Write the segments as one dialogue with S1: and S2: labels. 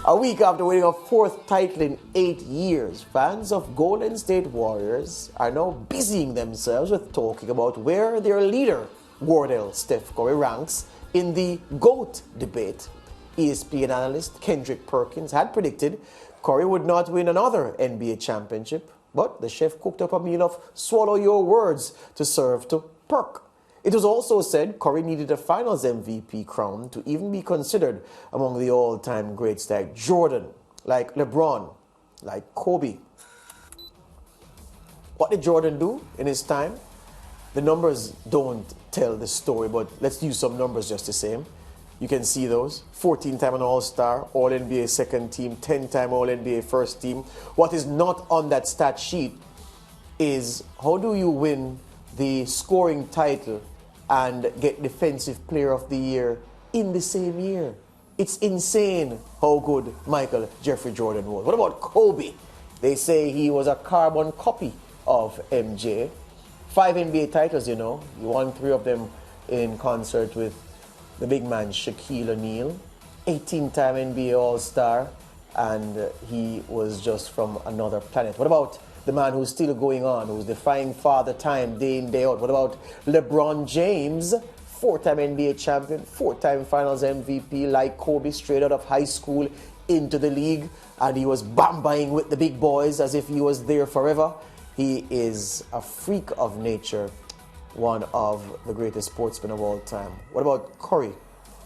S1: A week after winning a fourth title in 8 years, fans of Golden State Warriors are now busying themselves with talking about where their leader, Steph Curry, ranks in the GOAT debate. ESPN analyst Kendrick Perkins had predicted Curry would not win another NBA championship, but the chef cooked up a meal of swallow your words to serve to Perk. It was also said Curry needed a Finals MVP crown to even be considered among the all-time greats like Jordan, like LeBron, like Kobe. What did Jordan do in his time? The numbers don't tell the story, but let's use some numbers just the same. You can see those. 14-time an All-Star, All-NBA second team, 10-time All-NBA first team. What is not on that stat sheet is how do you win the scoring title and get Defensive Player of the Year in the same year? It's insane how good Michael Jeffrey Jordan was. What about Kobe? They say he was a carbon copy of MJ. 5 NBA titles, you know. He won 3 of them in concert with the big man Shaquille O'Neal. 18-time NBA All-Star, and he was just from another planet. What about the man who's still going on, who's defying father time day in, day out? What about LeBron James, 4-time NBA champion, 4-time Finals MVP, like Kobe, straight out of high school into the league, and he was bambaying with the big boys as if he was there forever. He is a freak of nature, one of the greatest sportsmen of all time. What about Curry?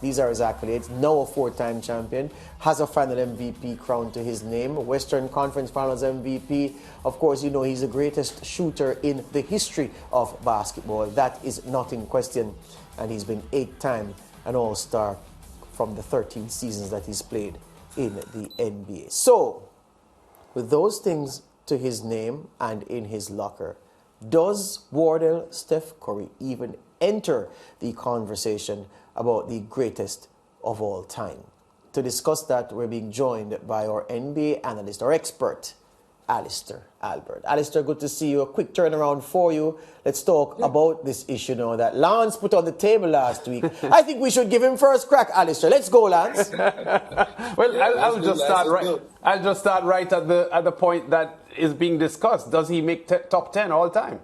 S1: These are his accolades. Now a 4-time champion, has a final MVP crown to his name, Western Conference Finals MVP. Of course, you know he's the greatest shooter in the history of basketball. That is not in question. And he's been 8-time an All-Star from the 13 seasons that he's played in the NBA. So, with those things to his name and in his locker, does Steph Curry even enter the conversation about the greatest of all time? To discuss that, we're being joined by our NBA analyst, our expert, Alister Albert. Alister, good to see you. A quick turnaround for you. Let's talk about this issue now that Lance put on the table last week. I think we should give him first crack, Alister. Let's go, Lance.
S2: Well, I'll just start right. I'll just start right at the point that is being discussed. Does he make top 10 all time?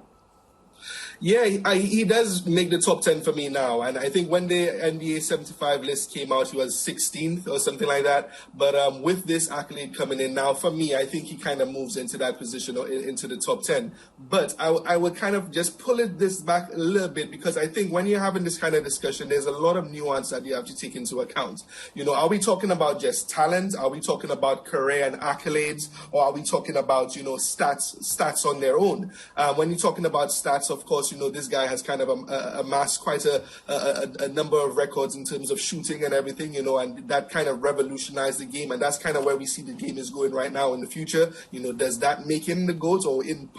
S3: Yeah, he does make the top 10 for me now. And I think when the NBA 75 list came out, he was 16th or something like that. But with this accolade coming in now, for me, I think he kind of moves into that position or into the top 10. But I would kind of just pull this back a little bit, because I think when you're having this kind of discussion, there's a lot of nuance that you have to take into account. You know, are we talking about just talent? Are we talking about career and accolades? Or are we talking about, you know, stats on their own? When you're talking about stats, of course, you know, this guy has kind of amassed quite a number of records in terms of shooting and everything, you know, and that kind of revolutionized the game. And that's kind of where we see the game is going right now in the future. You know, does that make him the GOAT, or in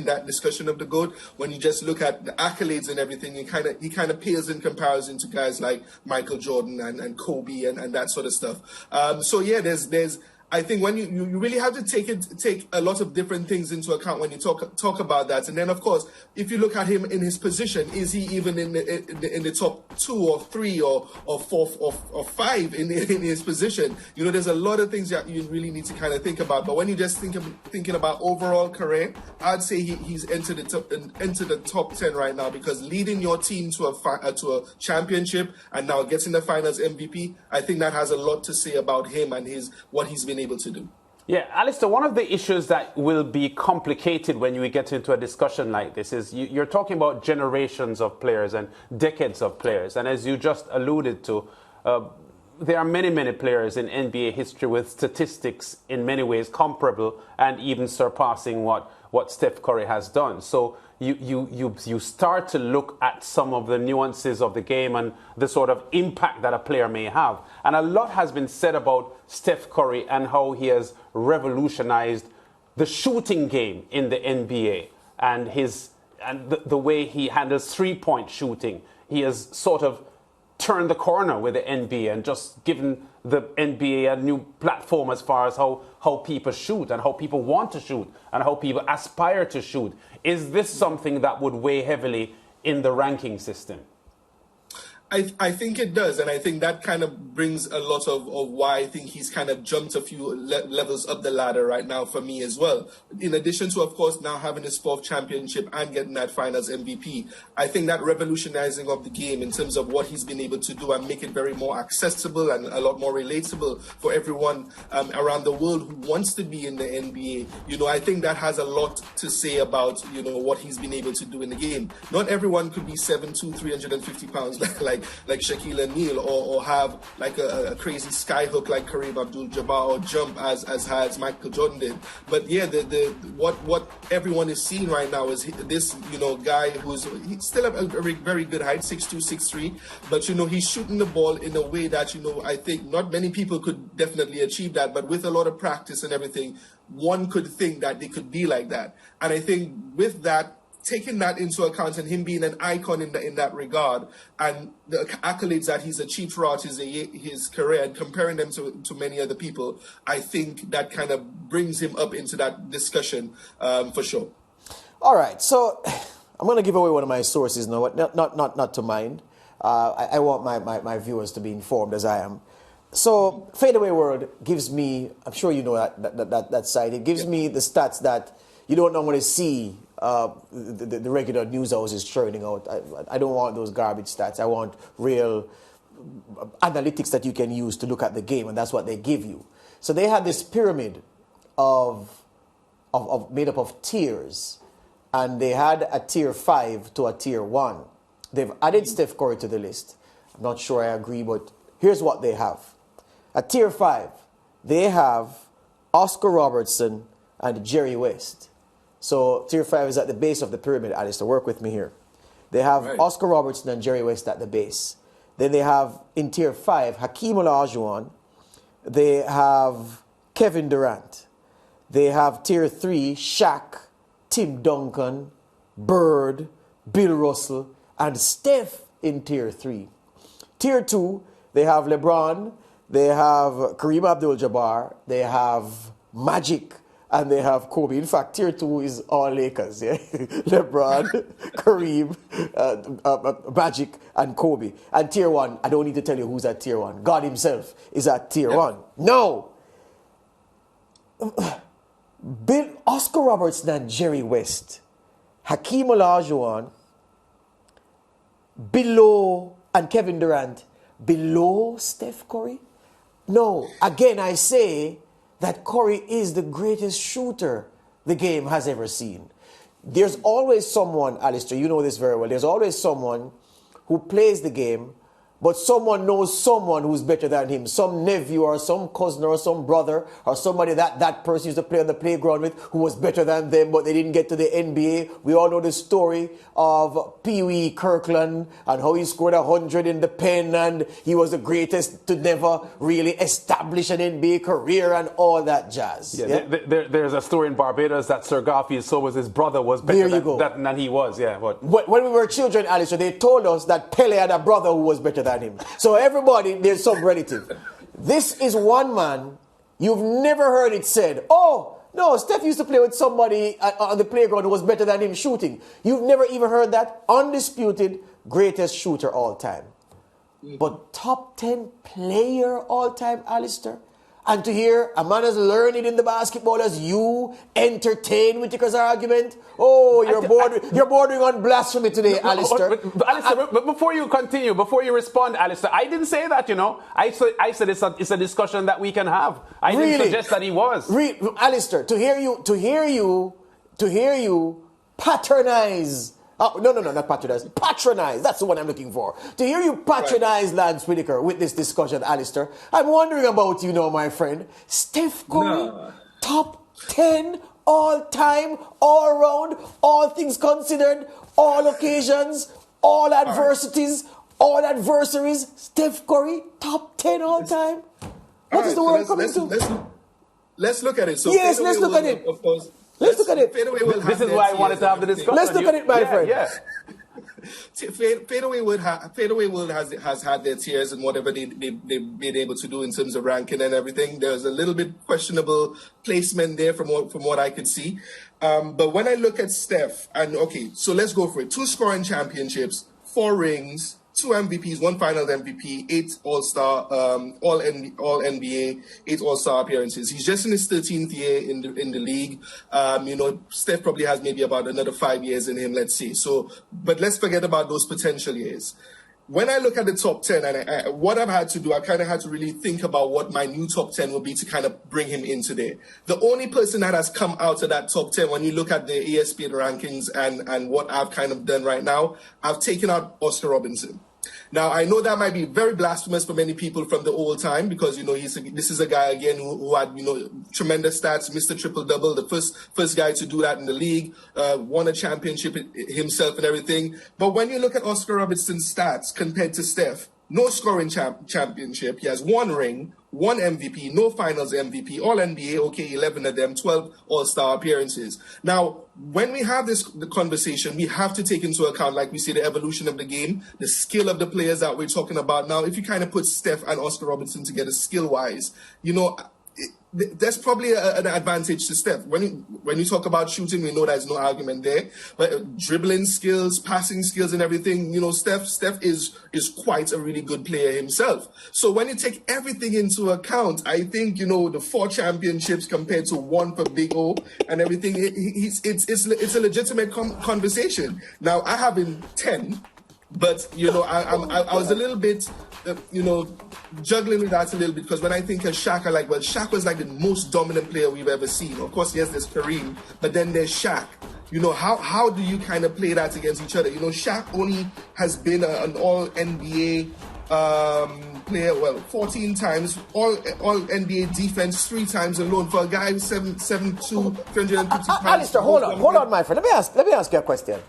S3: that discussion of the GOAT? When you just look at the accolades and everything, he kind of pales in comparison to guys like Michael Jordan and Kobe and that sort of stuff. So yeah, there's I think when you really have to take a lot of different things into account when you talk about that. And then, of course, if you look at him in his position, is he even in the top 2 or 3 or 4 or 5 in his position? You know, there's a lot of things that you really need to kind of think about. But when you just thinking about overall career, I'd say he's entered the top 10 right now, because leading your team to a championship and now getting the Finals MVP, I think that has a lot to say about him and what he's been able to do.
S2: Yeah, Alister, one of the issues that will be complicated when you get into a discussion like this is you're talking about generations of players and decades of players. And as you just alluded to, there are many, many players in NBA history with statistics in many ways comparable and even surpassing what Steph Curry has done. So you start to look at some of the nuances of the game and the sort of impact that a player may have. And a lot has been said about Steph Curry and how he has revolutionized the shooting game in the NBA and the way he handles three-point shooting. He has sort of turned the corner with the NBA and just given the NBA a new platform as far as how people shoot and how people want to shoot and how people aspire to shoot. Is this something that would weigh heavily in the ranking system?
S3: I think it does, and I think that kind of brings a lot of why I think he's kind of jumped a few levels up the ladder right now for me as well. In addition to, of course, now having his 4th championship and getting that finals MVP, I think that revolutionizing of the game in terms of what he's been able to do and make it very more accessible and a lot more relatable for everyone around the world who wants to be in the NBA. You know, I think that has a lot to say about, you know, what he's been able to do in the game. Not everyone could be 7'2", 350 pounds like Shaquille O'Neal, or have like a crazy skyhook like Kareem Abdul-Jabbar, or jump as Michael Jordan did. But yeah, what everyone is seeing right now is this, you know, guy he's still a very good height, 6'2", 6'3", but you know, he's shooting the ball in a way that, you know, I think not many people could definitely achieve that, but with a lot of practice and everything, one could think that they could be like that. And I think with that, taking that into account and him being an icon in that regard, and the accolades that he's achieved throughout his career, and comparing them to many other people, I think that kind of brings him up into that discussion for sure.
S1: All right, so I'm going to give away one of my sources now, not to mind. I want my viewers to be informed as I am. So Fadeaway World gives me, I'm sure you know that site, it gives me the stats that you don't normally see the regular news houses churning out. I don't want those garbage stats. I want real analytics that you can use to look at the game, and that's what they give you. So they had this pyramid of made up of tiers, and they had a tier 5 to a tier 1. They've added Steph Curry to the list. I'm not sure I agree, but here's what they have. At tier 5, they have Oscar Robertson and Jerry West. So tier 5 is at the base of the pyramid, Alister. Work with me here. They have Oscar Robertson and Jerry West at the base. Then they have, in tier 5, Hakeem Olajuwon. They have Kevin Durant. They have tier 3, Shaq, Tim Duncan, Bird, Bill Russell, and Steph in tier 3. Tier 2, they have LeBron, they have Kareem Abdul-Jabbar, they have Magic, and they have Kobe. In fact, tier 2 is all Lakers, yeah? LeBron, Kareem, Magic, and Kobe. And tier 1, I don't need to tell you who's at tier 1. God himself is at tier 1. No! Oscar Robertson and Jerry West, Hakeem Olajuwon, below, and Kevin Durant, below Steph Curry? No, again, I say that Curry is the greatest shooter the game has ever seen. There's always someone, Alister, you know this very well, there's always someone who plays the game, but someone knows someone who's better than him, some nephew or some cousin or some brother or somebody that person used to play on the playground with who was better than them, but they didn't get to the NBA. We all know the story of Pee Wee Kirkland and how he scored 100 in the pen and he was the greatest to never really establish an NBA career and all that jazz.
S2: Yeah, there's a story in Barbados that Sir Garfield saw was his brother was better than he was. Yeah, but
S1: when we were children, Alister, they told us that Pele had a brother who was better than him. So everybody, there's some relative. This is one man, you've never heard it said, oh, no, Steph used to play with somebody on the playground who was better than him shooting. You've never even heard that. Undisputed greatest shooter all time. But top 10 player all time, Alister. And to hear a man as learned in the basketball as you entertain Whitaker's argument, oh, you're bordering on blasphemy today, Alister.
S2: But before you continue, before you respond, Alister, I didn't say that, you know. I said it's a discussion that we can have. I didn't suggest that he was.
S1: Alister, to hear you patronize. Oh, no, not patronize. Patronize. That's the one I'm looking for. To hear you patronize Lance Whitaker with this discussion, Alister, I'm wondering about you now, my friend. Steph Curry, top 10 all time, all around, all things considered, all occasions, all adversities, all adversaries. Steph Curry, top 10 all time. What is the world coming to?
S3: Let's look at it. So
S1: yes, let's look at it.
S3: Of course.
S1: Let's look at it.
S2: This is why I wanted to have the discussion.
S1: Let's look at it, my friend.
S2: Yeah.
S3: Fadeaway World has had their tiers and whatever they've been able to do in terms of ranking and everything. There's a little bit questionable placement there from what I could see. But when I look at Steph, and okay, so let's go for it. 2 scoring championships, 4 rings, 2 MVPs, 1 Finals MVP, 8 All-Star, all NBA, 8 All-Star appearances. He's just in his 13th year in the league. Steph probably has maybe about another 5 years in him, let's say. So, but let's forget about those potential years. When I look at the top 10, and what I've had to do, I kind of had to really think about what my new top 10 would be to kind of bring him into there. The only person that has come out of that top 10, when you look at the ESPN rankings and what I've kind of done right now, I've taken out Oscar Robertson. Now, I know that might be very blasphemous for many people from the old time because, this is a guy, again, who had, tremendous stats, Mr. Triple-Double, the first guy to do that in the league, won a championship himself and everything. But when you look at Oscar Robertson's stats compared to Steph, no scoring championship. He has 1 ring, 1 MVP, no Finals MVP, All NBA, okay, 11 of them, 12 All-Star appearances. Now, when we have the conversation, we have to take into account, like we say, the evolution of the game, the skill of the players that we're talking about now. If you kind of put Steph and Oscar Robertson together skill-wise, there's probably an advantage to Steph. When you talk about shooting, we know there's no argument there. But dribbling skills, passing skills and everything, Steph is quite a really good player himself. So when you take everything into account, I think, the 4 championships compared to 1 for Big O and everything, it's a legitimate conversation. Now, I have him 10. But, I was a little bit, juggling with that a little bit because when I think of Shaq, Shaq was like the most dominant player we've ever seen. Of course, yes, there's Kareem, but then there's Shaq. How do you kind of play that against each other? Shaq only has been an all-NBA player, 14 times, all NBA defense 3 times alone for a guy who's 7'2", 350 pounds.
S1: Alister, hold on, my friend. Let me ask you a question.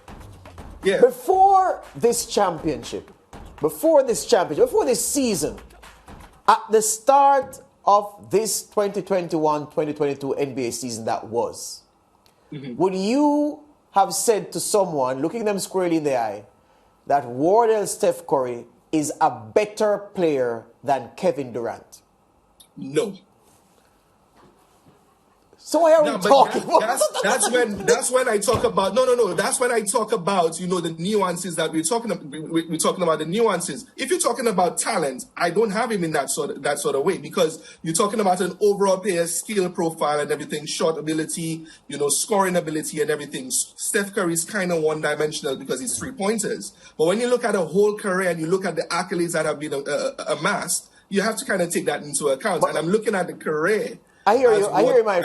S3: Yeah.
S1: Before this season, at the start of this 2021-2022 NBA season that was, would you have said to someone, looking them squarely in the eye, that Wardell Steph Curry is a better player than Kevin Durant?
S3: No.
S1: So why are we talking?
S3: That's when I talk about That's when I talk about the nuances that we're talking about. We're talking about the nuances. If you're talking about talent, I don't have him in that sort of way because you're talking about an overall player skill profile and everything, shot ability, scoring ability and everything. Steph Curry is kind of one-dimensional because he's 3-pointers. But when you look at a whole career and you look at the accolades that have been amassed, you have to kind of take that into account. And I'm looking at the career.
S1: I hear you, my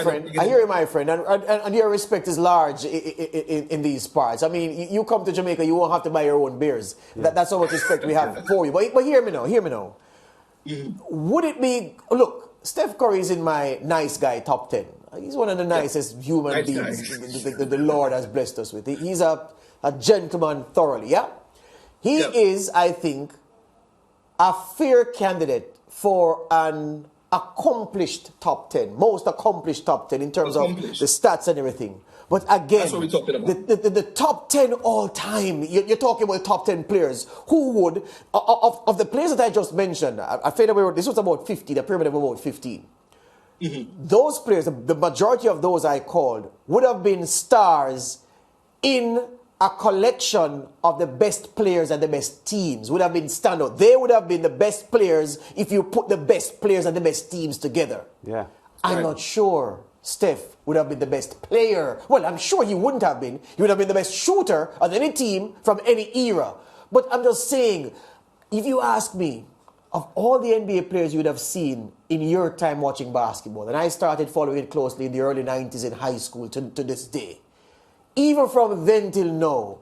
S1: friend. And your respect is large in these parts. I mean, you come to Jamaica, you won't have to buy your own beers. That's how much respect we have for you. But hear me now. Mm-hmm. Would it be... Look, Steph Curry is in my nice guy top 10. He's one of the nicest human beings the Lord has blessed us with. He's a gentleman thoroughly, yeah? He is, I think, a fair candidate for an... accomplished top 10, most accomplished top 10 in terms of the stats and everything. But again,
S3: that's what we're talking about.
S1: The top 10 all time, you're talking about top 10 players who would, of the players that I just mentioned, I feel that this was about 50, the pyramid of about 15. Mm-hmm. Those players, the majority of those I called, would have been stars in a collection of the best players and the best teams. Would have been standout. They would have been the best players if you put the best players and the best teams together.
S2: Yeah.
S1: I'm not sure Steph would have been the best player. Well, I'm sure he wouldn't have been. He would have been the best shooter on any team from any era. But I'm just saying, if you ask me, of all the NBA players you would have seen in your time watching basketball, and I started following it closely in the early 90s in high school to this day, even from then till now,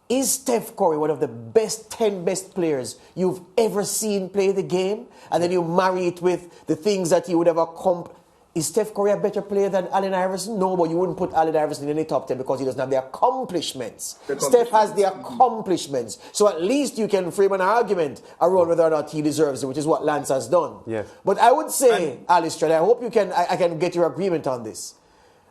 S1: is Steph Curry one of the 10 best players you've ever seen play the game? And then you marry it with the things that he would have accomplished. Is Steph Curry a better player than Allen Iverson? No, but you wouldn't put Allen Iverson in any top 10 because he doesn't have the accomplishments. Steph has the accomplishments. So at least you can frame an argument around whether or not he deserves it, which is what Lance has done.
S2: Yes.
S1: But I would say, Alister, and I hope I can get your agreement on this.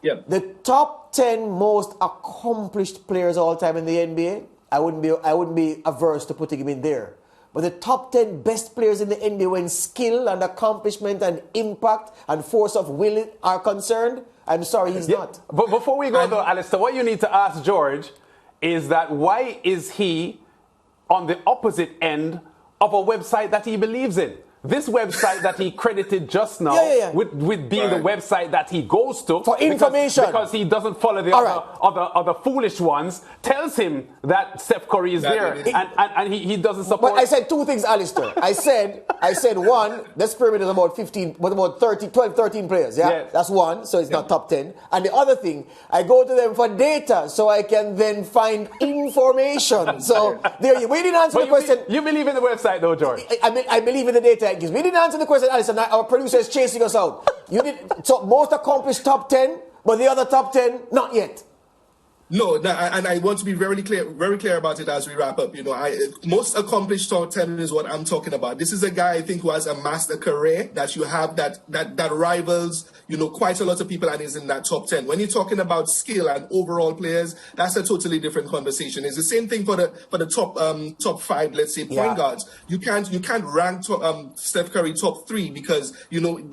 S3: Yeah.
S1: The top 10 most accomplished players all time in the NBA, I wouldn't be averse to putting him in there. But the top 10 best players in the NBA when skill and accomplishment and impact and force of will are concerned, I'm sorry, he's not.
S2: But before we go though, Alister, what you need to ask George is that why is he on the opposite end of a website that he believes in. This website that he credited just now with being the website that he goes to
S1: for information
S2: because he doesn't follow the other foolish ones, tells him that Steph Curry is there and he doesn't support.
S1: But I said two things, Alister. I said one, this pyramid is about 12, 13 players. Yeah? That's one, so it's not top 10. And the other thing, I go to them for data so I can then find information. So there you. We didn't answer the question.
S2: You believe in the website though, George?
S1: I believe in the data. We didn't answer the question, Alister. Our producer is chasing us out. You did so most accomplished top 10, but the other top 10, not yet.
S3: No, and I want to be very clear about it as we wrap up. Most accomplished top 10 is what I'm talking about. This is a guy I think who has amassed a career that you have that rivals, quite a lot of people and is in that top 10. When you're talking about skill and overall players, that's a totally different conversation. It's the same thing for the top 5, let's say, point guards. You can't rank Steph Curry top 3 because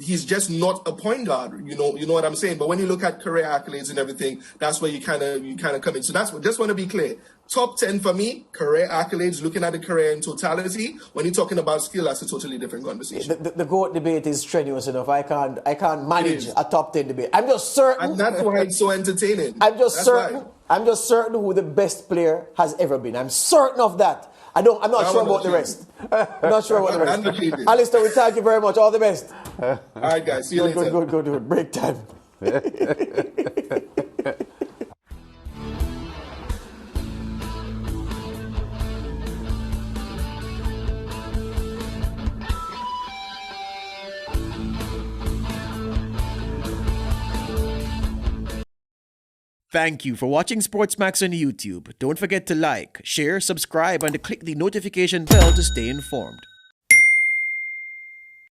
S3: he's just not a point guard. You know what I'm saying? But when you look at career accolades and everything, that's where you kind of come in. So just want to be clear. Top 10 for me, career accolades, looking at the career in totality. When you're talking about skill, that's a totally different conversation.
S1: The GOAT debate is strenuous enough. I can't manage a top 10 debate. I'm just certain.
S3: And that's why it's so entertaining.
S1: I'm just certain who the best player has ever been. I'm certain of that. I'm not sure about the rest. I'm not sure about the rest. Alister, we thank you very much. All the best.
S3: All right, guys. See you later.
S1: Good. Break time.
S4: Thank you for watching SportsMax on YouTube. Don't forget to like, share, subscribe, and to click the notification bell to stay informed.